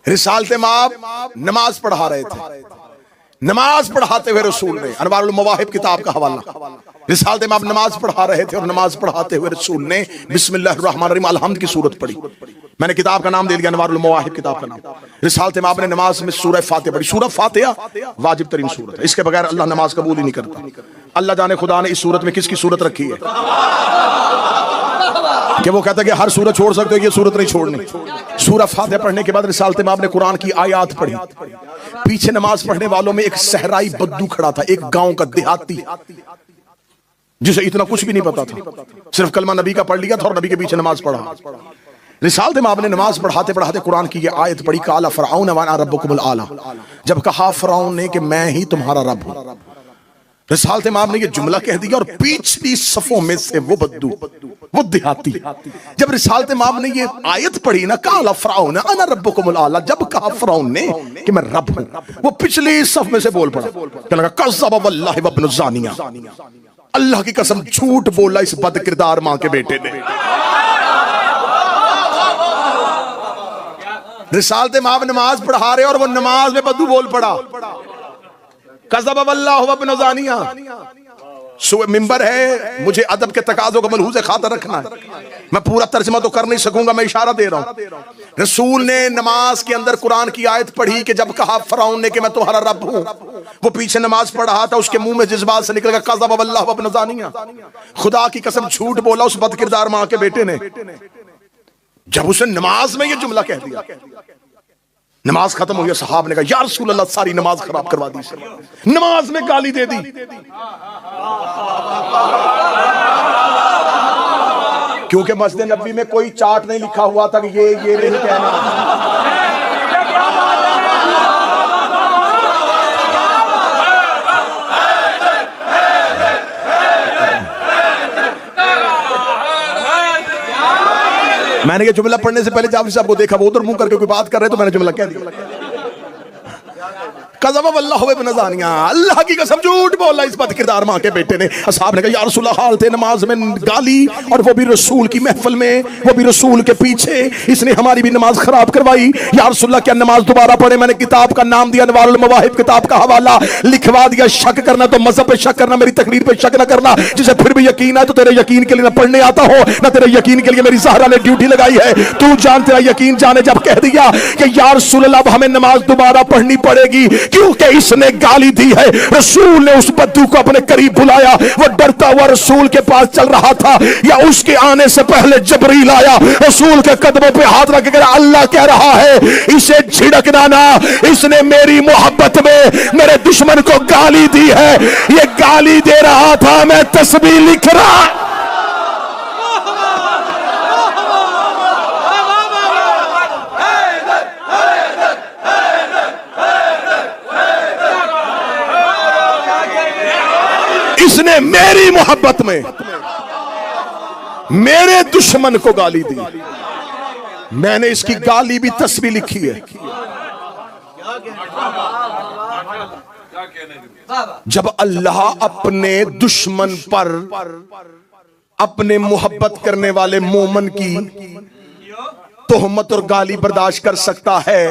रिसालत माब नमाज पढ़ा रहे थे, नमाज पढ़ाते हुए रसूल ने, अनवारुल मवाहिब किताब का हवाला, रिसालत माब नमाज पढ़ा रहे थे और नमाज पढ़ाते हुए रसूल ने बिस्मिल्लाहिर्रहमानिर्रहीम अलहम्द की सूरत पढ़ी। मैंने किताब का नाम दे दिया अनवारुल मवाहिब किताब का नाम। रिसालत माब ने नमाज में सूरह फातिहा पढ़ी। सूरह फातिहा वाजिब तरीन सूरत है, इसके बगैर अल्लाह नमाज कबूल ही नहीं करता। अल्लाह जाने खुदा ने इस सूरत में किसकी सूरत रखी है कि वो कहता है कि हर सूरत छोड़ सकते हो, ये सूरत नहीं छोड़नी। सूरह फातिहा पढ़ने के बाद रिसालत माब ने कुरान की आयत पढ़ी। पीछे नमाज पढ़ने वालों में एक सहराई बद्दू खड़ा था, एक गांव का देहाती जिसे इतना कुछ भी नहीं पता था, सिर्फ कलमा नबी का पढ़ लिया था और नबी के पीछे नमाज पढ़ा। रिसालत माब ने नमाज पढ़ाते पढ़ाते कुरान की ये आयत पढ़ी, काला फ़िरऔन व अना रब्बुकुमुल आला। जब कहा फ़िरऔन ने कि मैं ही तुम्हारा रब हूं, रिसालत माब ने ये जुमला कह दिया और पिछली सफों में से वो बद्दू, वो देहाती, जब रिसालत माब ने ये आयत पढ़ी ना, काला फ़िरऔन अना रब्बुकुमुल आला, जब कहा फ़िरऔन ने कि मैं रब हूं, वो पिछली सफ में से बोल पड़ा, कहने लगा कज़्ज़ब वल्लाहि वब्नु ज़ानिया, अल्लाह की कसम झूठ बोला इस बदकिरदार मां के बेटे ने। रिसालत माब नमाज पढ़ा रहे और वो नमाज में बद्दू बोल पड़ा, कज़्ज़ब वल्लाहि वब्नु ज़ानिया। मिंबर है, मुझे अदब के तकाज़ों का मलहूज़ खातर रखना है, मैं पूरा तर्जमा तो कर नहीं सकूंगा, मैं इशारा दे रहा हूं। रसूल ने नमाज के अंदर कुरान की आयत पढ़ी कि जब कहा फ़िरऔन ने कि मैं तुम्हारा रब हूं, वो पीछे नमाज पढ़ रहा था, उसके मुंह में जज्बात से निकल गया कज़्ज़ब वल्लाहि वब्नु ज़ानिया, खुदा की कसम झूठ बोला उस बदकिरदार मां के बेटे ने। जब उसने नमाज में ये जुमला कह दिया, नमाज खत्म हो गया, सहाब ने कहा या रसूल अल्लाह सारी नमाज खराब करवा दी, नमाज में गाली दे दी। क्योंकि मस्जिद नबी में कोई चार्ट नहीं लिखा हुआ था कि ये नहीं कहना। मैंने ये जुमला पढ़ने से पहले जाफरी साहब को देखा, वो उधर मुंह करके कोई बात कर रहे तो मैंने जुमला कह दिया, कज़्ज़ब वल्लाहि वब्नु ज़ानिया, अल्लाह की कसम झूठ बोला इस बदकिरदार मां के बेटे ने। असहाब ने कहा या रसूल अल्लाह, हालत नमाज में गाली, और वो भी रसूल की महफिल में, वो भी रसूल के पीछे, इसने हमारी भी नमाज खराब करवाई। या रसूल अल्लाह क्या नमाज दोबारा पढ़े? मैंने किताब का नाम दिया अनवारुल मवाहिब किताब का हवाला लिखवा दिया। शक करना तो मजहब पे शक करना, मेरी तकरीर पे शक ना करना। जिसे फिर भी यकीन है तो तेरे यकीन के लिए ना पढ़ने आता हो ना तेरे यकीन के लिए मेरी ज़हरा ने ड्यूटी लगाई है, तू जान तेरा यकीन जाने। जब कह दिया कि या रसूल अल्लाह हमें नमाज दोबारा पढ़नी पड़ेगी क्योंकि इसने गाली दी है, रसूल ने उस बद्दू को अपने करीब बुलाया। वो डरता हुआ रसूल के पास चल रहा था, या उसके आने से पहले जबरील आया, रसूल के कदमों पे हाथ रख कर अल्लाह कह रहा है इसे झिड़कना ना, इसने मेरी मोहब्बत में मेरे दुश्मन को गाली दी है। ये गाली दे रहा था, मैं तस्बीह लिख रहा। इसने मेरी मोहब्बत में मेरे दुश्मन को गाली दी, मैंने इसकी गाली भी तस्बीह लिखी है। जब अल्लाह अपने दुश्मन पर अपने मोहब्बत करने वाले मोमन की तोहमत और गाली बर्दाश्त कर सकता है,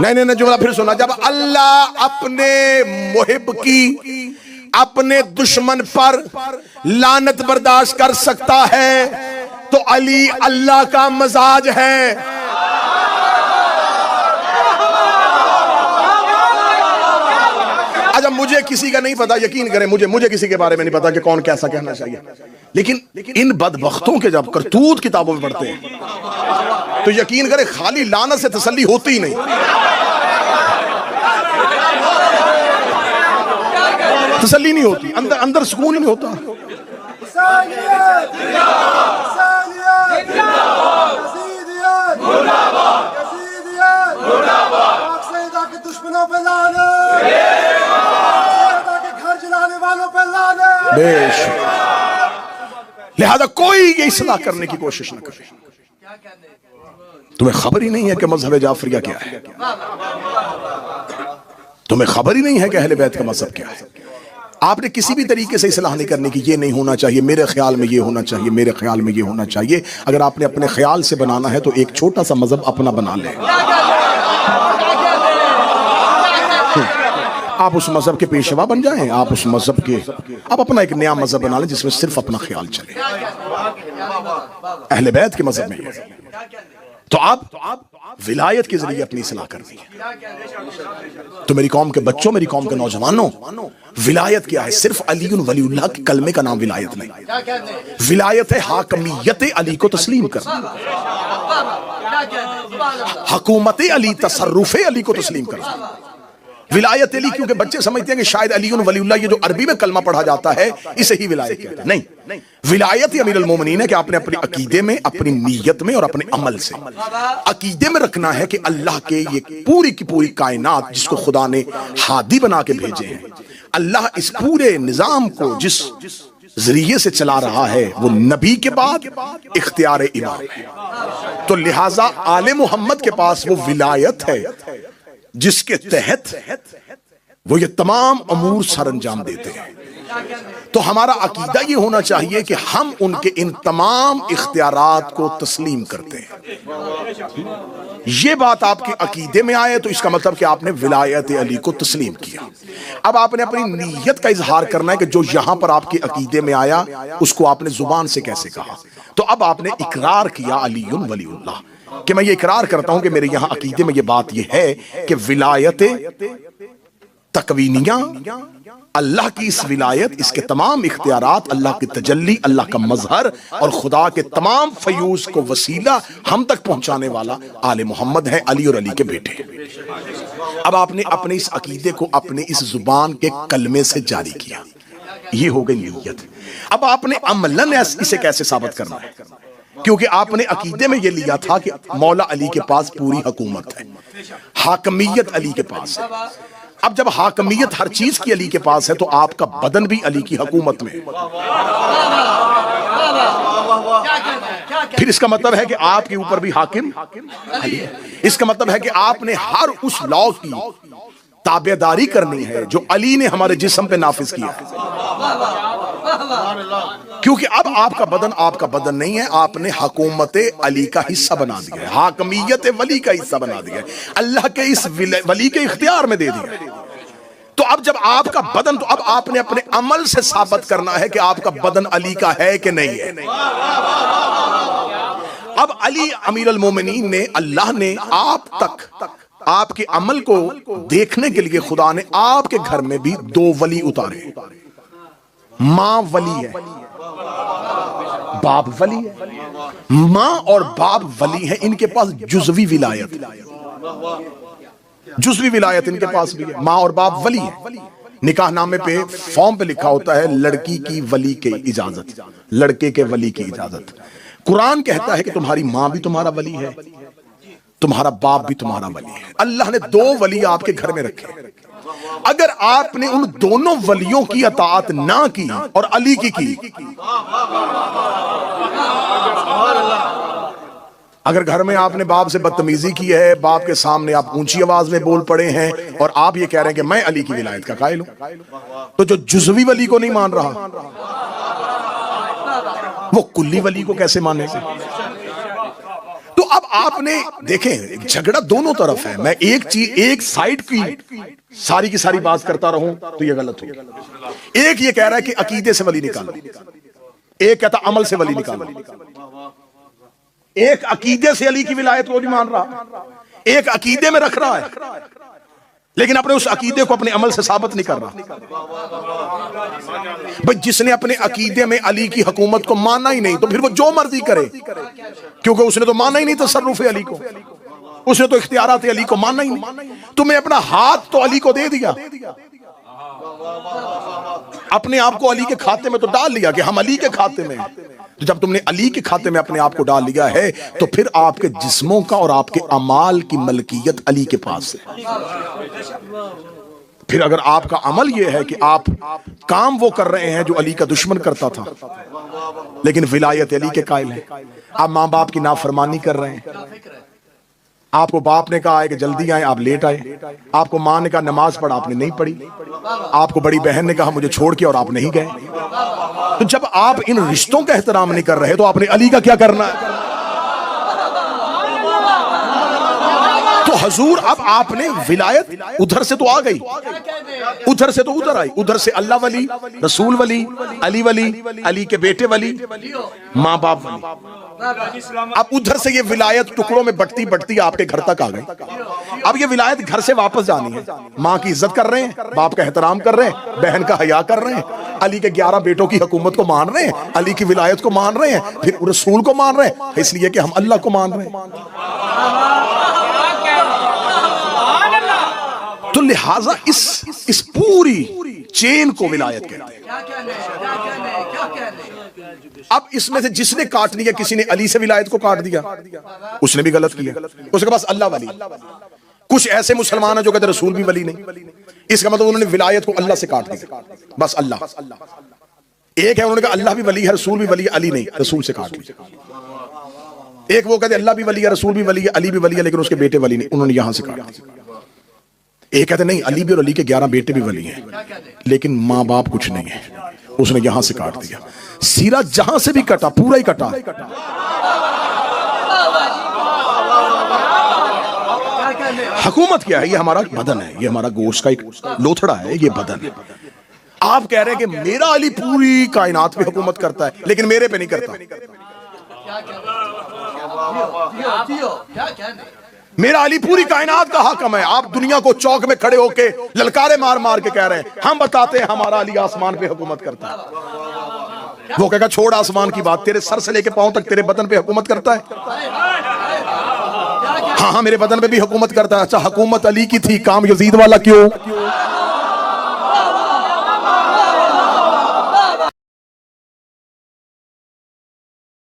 नहीं जुमला फिर सुना, जब अल्लाह अपने मुहिब की अपने दुश्मन पर लानत बर्दाश्त कर सकता है तो अली अल्लाह का मजाज है। अच्छा मुझे किसी का नहीं पता, यकीन करें मुझे किसी के बारे में नहीं पता कि कौन कैसा कहना चाहिए, लेकिन इन बदबख्तों के जब करतूत किताबों में पढ़ते हैं तो यकीन करें खाली लानत से तसल्ली होती ही नहीं, तसल्ली नहीं होती, अंदर सुकून नहीं होता। दुश्मनों पे लानत, घर जलाने वालों पे लानत। लिहाजा कोई ये इस्लाह करने की कोशिश न करे। तुम्हें खबर ही नहीं है कि मजहब जाफरिया क्या है, तुम्हें खबर ही नहीं है कि अहले बैत का मजहब क्या है। आपने किसी भी तरीके से इस्लाह नहीं करनी कि ये नहीं होना चाहिए, मेरे ख्याल में ये होना चाहिए, मेरे ख्याल में ये होना चाहिए। अगर आपने अपने ख्याल से बनाना है तो एक छोटा सा मजहब अपना बना लें। आप उस मजहब के पेशवा बन जाएं, आप उस मजहब के, आप अपना एक नया मजहब बना लें जिसमें सिर्फ अपना ख्याल चले। अहले बैत के मजहब में तो आप विलायत के जरिए अपनी इस्लाह करनी है। तो मेरी कौम के बच्चों, मेरी कौम के नौजवानों, विलायत क्या है? सिर्फ अली वलीउल्लाह के कलमे का नाम विलायत नहीं। विलायत है हाकमियत अली को तस्लीम करना, हुकूमत अली, तसर्रुफ अली को तस्लीम करना। विलायत अली, क्योंकि बच्चे समझते हैं कि शायद अली वलीउल्लाह ये जो अरबी में कलमा पढ़ा जाता है इसे ही विलायत कहते हैं। नहीं, विलायत अमीर अल मोमिनीन है कि आपने अपने अकीदे में, अपनी नीयत में और अपने अमल से अकीदे में रखना है कि अल्लाह के ये पूरी की पूरी कायनात जिसको खुदा ने हादी बना के भेजे हैं, अल्लाह इस पूरे निजाम को जिस जरिए से चला रहा है वो नबी के बाद इख्तियार इमाम है। तो लिहाजा आले मोहम्मद के पास वो विलायत है जिसके तहत वो ये तमाम अमूर सरअंजाम देते हैं। तो हमारा अकीदा ये होना चाहिए कि हम उनके इन तमाम इख्तियारात को तस्लीम करते हैं। ये बात आपके अकीदे में आए तो इसका मतलब कि आपने विलायत अली को तस्लीम किया। अब आपने अपनी नीयत का इजहार करना है कि जो यहां पर आपके अकीदे में आया उसको आपने जुबान से कैसे कहा। तो अब आपने इकरार किया अलीयुन वलीउल्लाह कि मैं ये इकरार करता हूं कि मेरे यहां अकीदे में ये बात ये है कि विलायत तकवीनिया, अल्लाह की इस विलायत, इसके तमाम इख्तियारात, अल्लाह की तजल्ली, अल्लाह का मजहर और खुदा के तमाम फयूज को वसीला हम तक पहुंचाने वाला आले मोहम्मद है, अली और अली के बेटे। अब आपने अपने इस अकीदे को अपने इस जुबान के कलमे से जारी किया, ये हो गई नीयत। अब आपने अमलन इसे कैसे साबित करना है? क्योंकि आपने अकीदे में यह लिया था कि मौला अली के पास पूरी हुकूमत है, हाकमियत अली के पास है। अब जब हाकमियत हर चीज की अली के पास है तो आपका बदन भी अली की हुकूमत में है। फिर इसका मतलब है कि आपके ऊपर भी हाकिम अली है। इसका मतलब है कि आपने हर उस लॉ की ताबेदारी करनी है जो अली ने हमारे जिस्म पे नाफिज किया है। क्योंकि अब आपका बदन नहीं है, आपने हुकूमत अली का हिस्सा बना दिया है, हाकमियत वली का हिस्सा बना दिया है, अल्लाह के इस वली के इख्तियार में दे दिया है। तो अब जब आपका बदन, तो अब आपने अपने अमल से साबित करना है कि आपका बदन अली का है कि नहीं है। अब अली अमीर अल मोमिनीन ने, अल्लाह ने आप तक आपके अमल को देखने के लिए खुदा ने आपके घर में भी दो वली उतारे। मां वली है, बाप वली है। मां और बाप वली है, इनके पास जुज़वी विलायत, जुज़वी विलायत इनके पास भी है। मां और बाप वली है। निकाह नामे पे फॉर्म पे लिखा होता है लड़की की वली की इजाजत, लड़के के वली की इजाजत। कुरान कहता है कि तुम्हारी मां भी तुम्हारा वली है, तुम्हारा बाप भी तुम्हारा वली है। अल्लाह ने दो वली आपके घर में रखे। अगर आपने उन दोनों वलियों की अताअत ना की और अली की, अगर घर में आपने बाप से बदतमीजी की है, बाप के सामने आप ऊंची आवाज में बोल पड़े हैं और आप ये कह रहे हैं कि मैं अली की विलायत का कायल हूं, तो जो जुज़वी वली को नहीं मान रहा वो कुल्ली वली को कैसे मानेगा? तो अब आपने देखें, झगड़ा दोनों तरफ है। मैं एक साइड की सारी की सारी बात करता रहूं तो यह गलत होगी। एक ये कह रहा है कि अकीदे से वली निकालो, एक कहता अमल से वली निकालो। एक अकीदे से अली की विलायत को नहीं मान रहा, एक अकीदे में रख रहा है लेकिन अपने उस अकीदे को अपने अमल से साबित नहीं कर रहा। भाई जिसने अपने अकीदे में अली की हुकूमत को माना ही नहीं तो फिर वो जो मर्जी करे, क्योंकि उसने तो माना ही नहीं तसर्रुफ अली को, उसने तो इख्तियारात अली को माना ही नहीं। तुम्हें अपना हाथ तो अली को दे दिया, अपने आप को अली के खाते में तो डाल लिया कि हम अली के खाते में। तो जब तुमने अली के खाते में अपने आप को डाल लिया है तो फिर आपके जिस्मों का और आपके अमाल की मलकियत अली के पास है। फिर अगर आपका अमल यह है कि आप काम वो कर रहे हैं जो अली का दुश्मन करता था लेकिन विलायत अली के कायल है, आप मां बाप की नाफरमानी कर रहे हैं, आपको बाप ने कहा है कि जल्दी आए, आप लेट आए। आपको माँ ने कहा नमाज पढ़, आपने नहीं पढ़ी। आपको बड़ी बहन ने कहा मुझे छोड़ के, और आप नहीं गए। तो जब आप इन रिश्तों का एहतराम नहीं कर रहे तो आपने अली का क्या करना है? तो हजूर अब आपने विलायत उधर से तो आ गई, उधर से तो उधर आई, उधर से अल्लाह वली, रसूल वली, वली, अली के बेटे वली, माँ बाप वली। अब उधर से ये विलायत टुकड़ों में बढ़ती बढ़ती आपके घर तक आ गई। अब ये विलायत घर से वापस जानी है। माँ की इज्जत कर रहे हैं, बाप का एहतराम कर रहे हैं, बहन का हया कर रहे हैं, अली के 11 बेटों की हुकूमत को मान रहे हैं, अली की विलायत को मान रहे हैं, फिर रसूल को मान रहे हैं, इसलिए कि हम अल्लाह को मान रहे हैं। तो लिहाजा इस पूरी चेन को विलायत कहते हैं। अब इसमें से जिसने काट लिया, किसी ने अली से विलायत को काट दिया, उसने भी गलत किया। उसके पास अल्लाह वली। कुछ ऐसे मुसलमान हैं जो कहते रसूल भी वली नहीं, इसका मतलब उन्होंने विलायत को अल्लाह से काट दिया, बस अल्लाह। एक है उन्होंने कहा अल्लाह भी वली है, रसूल भी वली है, अली नहीं, रसूल से काट लिया। एक वो कहते अल्लाह भी वली है, रसूल भी वली है, अली भी वली है, लेकिन उसके बेटे वली नहीं, उन्होंने यहां से काट दिया। एक कहते नहीं अली भी और अली के 11 बेटे भी वली हैं, लेकिन माँ बाप कुछ नहीं है, उसने यहां से काट दिया। सीरा जहां से भी कटा, पूरा ही कटा। हुकूमत क्या है? ये हमारा बदन है, ये हमारा गोश्त का एक लोथड़ा है, ये बदन है। आप कह रहे हैं कि मेरा अली पूरी कायनात पे हुकूमत करता है, लेकिन मेरे पे नहीं करता। मेरा अली पूरी कायनात का हाकिम है। आप दुनिया को चौक में खड़े होके ललकारे मार मार के कह रहे हैं हम बताते हैं हमारा अली आसमान पे हुकूमत करता है। वो कहेगा छोड़ आसमान की बात, तेरे सर से लेके पांव तक तेरे बदन पे हुकूमत करता है। हाँ हाँ मेरे बदन पे भी हुकूमत करता है। अच्छा हुकूमत अली की थी, काम यजीद वाला क्यों?